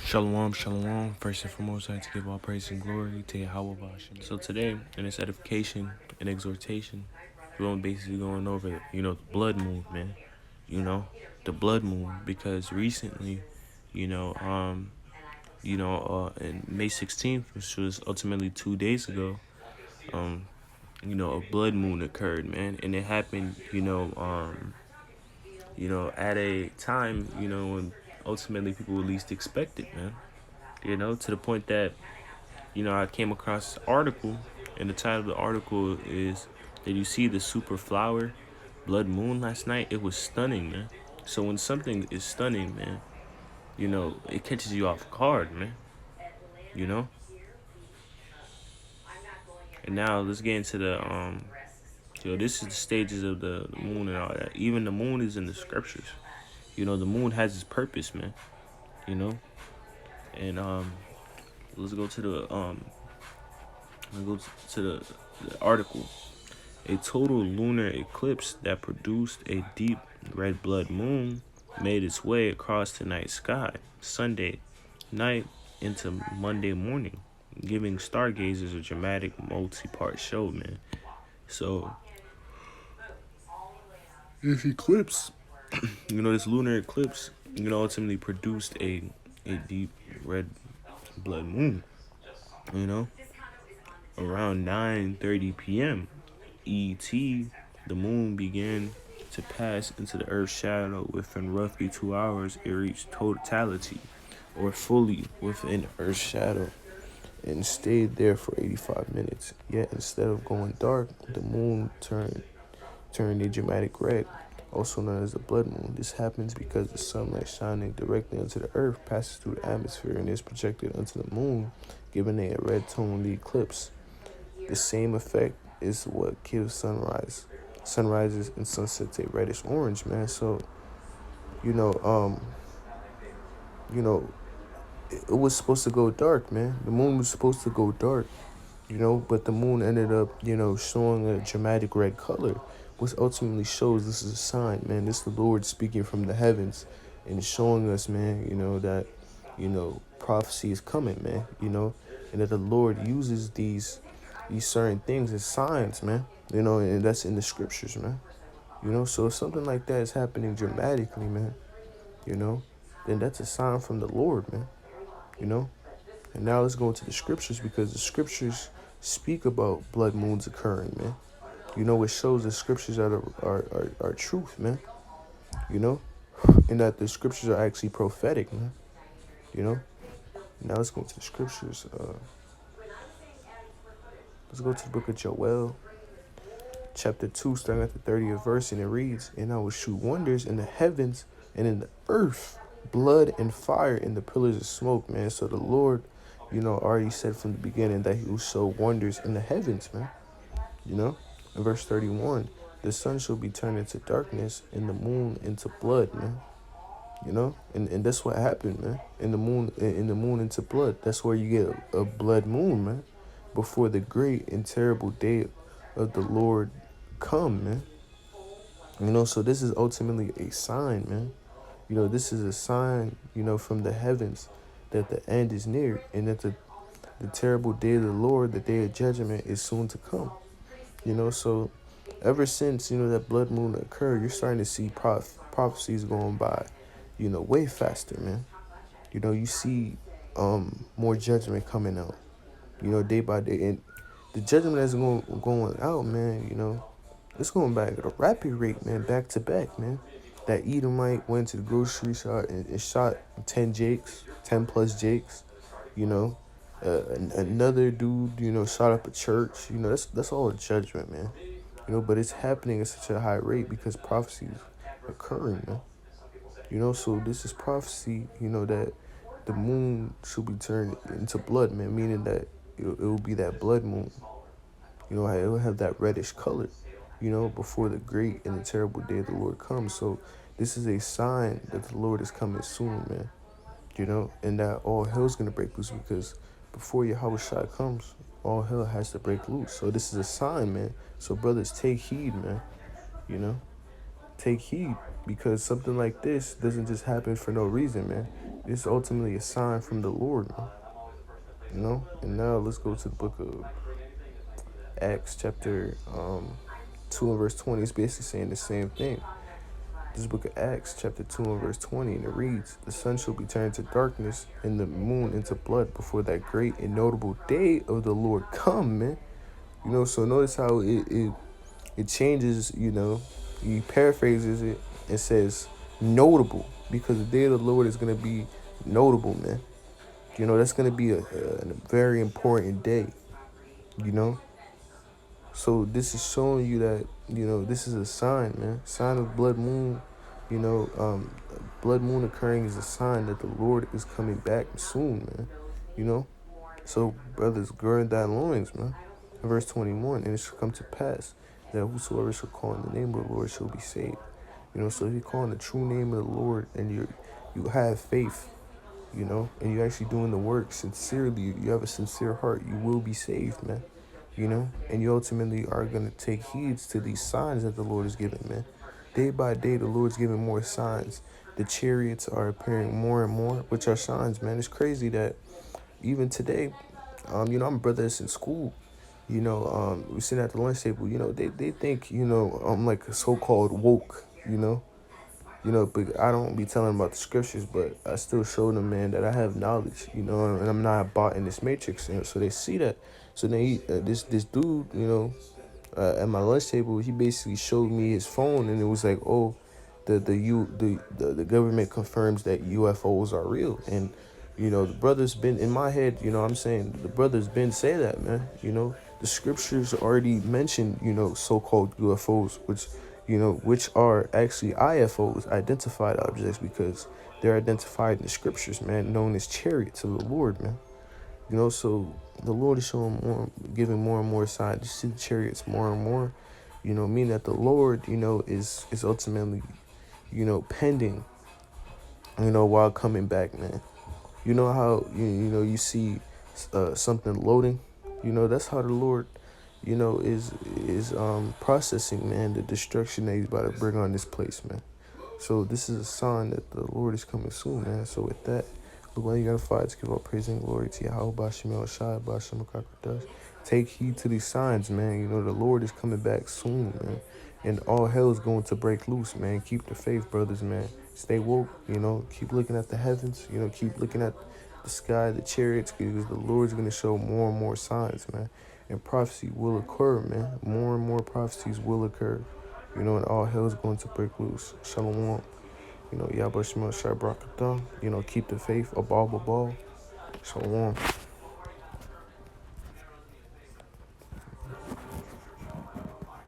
Shalom, shalom. First and foremost, I like to give all praise and glory to Yahweh Bashem. So today, in this edification and exhortation, we're going basically going over, the blood moon, man. The blood moon, because recently, in May 16th, which was ultimately 2 days ago, a blood moon occurred, man, and it happened, at a time, when ultimately people would least expect it, man. To the point that I came across this article, and the title of the article is, "Did you see the super flower blood moon last night? It was stunning, man." So when something is stunning, man, it catches you off guard, man. You know. And now let's get into this is the stages of the moon and all that. Even the moon is in the scriptures. The moon has its purpose, man. You know. And let's go to the article. A total lunar eclipse that produced a deep red blood moon made its way across the night sky Sunday night into Monday morning, giving stargazers a dramatic multi-part show, man. So this eclipse, this lunar eclipse, ultimately produced a deep red blood moon, around 9:30 p.m. ET, the moon began to pass into the Earth's shadow. Within roughly 2 hours, it reached totality, or fully within Earth's shadow, and stayed there for 85 minutes. Yet, instead of going dark, the moon turned a dramatic red, also known as the blood moon. This happens because the sunlight shining directly onto the Earth passes through the atmosphere and is projected onto the moon, giving it a red tone. The eclipse. The same effect is what gives sunrises and sunsets a reddish orange, man. So, you know, it was supposed to go dark, man. The moon was supposed to go dark, but the moon ended up, showing a dramatic red color, which ultimately shows this is a sign, man. This is the Lord speaking from the heavens and showing us, man, that, prophecy is coming, man, and that the Lord uses these certain things as signs, man, and that's in the scriptures, man, so if something like that is happening dramatically, man, then that's a sign from the Lord, man, and now let's go into the scriptures, because the scriptures speak about blood moons occurring, man. It shows the scriptures are truth, man, and that the scriptures are actually prophetic, man, now let's go into the scriptures. Let's go to the book of Joel, chapter 2, starting at the 30th verse, and it reads, "And I will shoot wonders in the heavens and in the earth, blood and fire in the pillars of smoke," man. So the Lord, already said from the beginning that he will show wonders in the heavens, man. In verse 31, "The sun shall be turned into darkness and the moon into blood," man. And that's what happened, man. In the moon into blood. That's where you get a blood moon, man, before the great and terrible day of the Lord come, man. So this is ultimately a sign, man. This is a sign, from the heavens that the end is near, and that the terrible day of the Lord, the day of judgment, is soon to come. So ever since, that blood moon occurred, you're starting to see prophecies going by, way faster, man. You see more judgment coming out, day by day. And the judgment that's going out, man, it's going back at a rapid rate, man, back to back, man. That Edomite went to the grocery store and shot 10 plus Jakes, another dude, shot up a church. That's all a judgment, man. But it's happening at such a high rate because prophecy is occurring, man. So this is prophecy, that the moon should be turned into blood, man, meaning that it will be that blood moon. It will have that reddish color, before the great and the terrible day of the Lord comes. So this is a sign that the Lord is coming soon, man. And that all hell's going to break loose, because before Yahweh comes, all hell has to break loose. So this is a sign, man. So brothers, take heed, man. Take heed, because something like this doesn't just happen for no reason, man. It's ultimately a sign from the Lord, man. You know? And now let's go to the book of Acts chapter 2 and verse 20. It's basically saying the same thing. This book of Acts chapter 2 and verse 20, and it reads, the sun shall be turned to darkness and the moon into blood before that great and notable day of the Lord come, man. You know, so notice how it changes, you know, he paraphrases it and says notable, because the day of the Lord is going to be notable, man. You know, that's going to be a very important day, you know. So this is showing you that, you know, this is a sign, man. Sign of blood moon, you know, blood moon occurring is a sign that the Lord is coming back soon, man. You know. So brothers, gird thy loins, man. Verse 21, and it shall come to pass that whosoever shall call on the name of the Lord shall be saved. You know, so if you call on the true name of the Lord and you have faith, you know, and you're actually doing the work sincerely, you have a sincere heart, you will be saved, man. You know, and you ultimately are going to take heeds to these signs that the Lord is giving, man. Day by day, the Lord's giving more signs. The chariots are appearing more and more, which are signs, man. It's crazy that even today, you know, I'm a brother that's in school. You know, we sitting at the lunch table. You know, they think, you know, I'm like a so-called woke. You know, but I don't be telling them about the scriptures, but I still show them, man, that I have knowledge. You know, and I'm not bought in this matrix. You know, so they see that. So then this dude, you know, at my lunch table, he basically showed me his phone, and it was like, oh, the government confirms that UFOs are real, and you know the brother's been in my head. You know, I'm saying the brother's been say that, man. You know, the scriptures already mentioned, you know, so-called UFOs, which are actually IFOs, identified objects, because they're identified in the scriptures, man, known as chariots of the Lord, man. You know, so the Lord is showing more, giving more and more signs. You see the chariots more and more, you know, meaning that the Lord, you know, is ultimately, you know, pending, you know, while coming back, man. You know how, you know, you see something loading, you know, that's how the Lord, you know, is processing, man, the destruction that he's about to bring on this place, man. So this is a sign that the Lord is coming soon, man. So with that, look, when you gotta fight to give all praise and glory to Yahweh, Bashem El Shai, Bashem Akakadash. Take heed to these signs, man. You know, the Lord is coming back soon, man. And all hell is going to break loose, man. Keep the faith, brothers, man. Stay woke, you know. Keep looking at the heavens, you know. Keep looking at the sky, the chariots, because the Lord's going to show more and more signs, man. And prophecy will occur, man. More and more prophecies will occur, you know, and all hell is going to break loose. Shalom. You know, Yahweh Shemel Shai Brakatah. You know, keep the faith above. Shalom.